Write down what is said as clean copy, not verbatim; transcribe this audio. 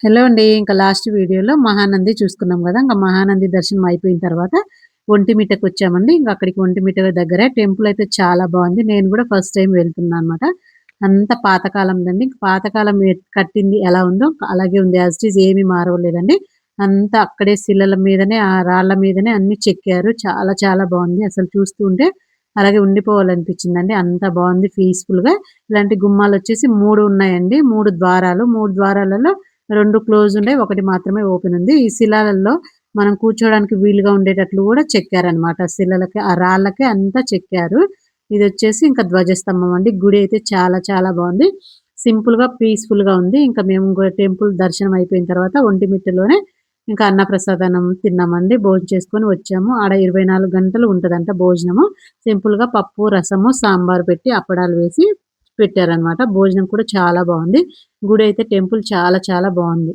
Hello అండి. ఇంకా last వీడియోలో మహానంది చూసుకున్నాం గదా! ఇంక మహానంది దర్శనం అయిపోయిన తర్వాత ఒంటిమిట్టకొచ్చామండి. ఇంక అక్కడికి ఒంటిమిట్ట దగ్గర టెంపుల్ అయితే చాలా బావుంది. నేను గూడా ఫస్ట్ టైమ్ వెళ్తున్నా అనమాట. అంతా పాతకాలందండి. పాతకాలం కట్టింది ఎలా ఉందో అలాగే ఉంది. యాజ్ ఇట్ ఈజ్ ఏమి మారవలేదండి. అంతా అక్కడే శిలల మీదనే ఆ రాళ్ళ మీదనే అన్నీ చెక్కారు. చాలా చాలా బావుంది. అసలు చూస్తూ ఉంటే అలాగే ఉండిపోవాలనిపించిందండి. అంత బావుంది పీస్‌ఫుల్‌గా. ఇలాంటి గుమ్మాలొచ్చేసి 3 ఉన్నాయండి. 3 ద్వారాలు. 3 ద్వారాలలో 2 క్లోజ్ ఉన్నాయి. ఒకటి మాత్రమే ఓపెన్ ఉంది. ఈ శిలాలలో మనం కూర్చోవడానికి వీలుగా ఉండేటట్లు గూడా చెక్కారనమాట. శిలలకి, ఆ రాళ్ళకి అంతా చెక్కారు. ఇదొచ్చేసి ఇంకా ధ్వజస్తంభం అండి. గుడి అయితే చాలా చాలా బావుంది. సింపుల్‌గా, పీస్‌ఫుల్‌గా ఉంది. ఇంకా మేము టెంపుల్ దర్శనం అయిపోయిన తర్వాత ఒంటిమిట్టలోనే ఇంకా అన్నప్రసాదనం తిన్నామండి. భోంచేసుకొని వచ్చాము. ఆడ 24 గంటలు ఉంటదంట భోజనము. సింపుల్‌గా పప్పు, రసము, సాంబారు పెట్టి అప్పడాలు వేసి పెట్టారనమాట. భోజనం కూడా చాలా బావుంది. గుడైతే టెంపుల్ చాలా చాలా బావుంది.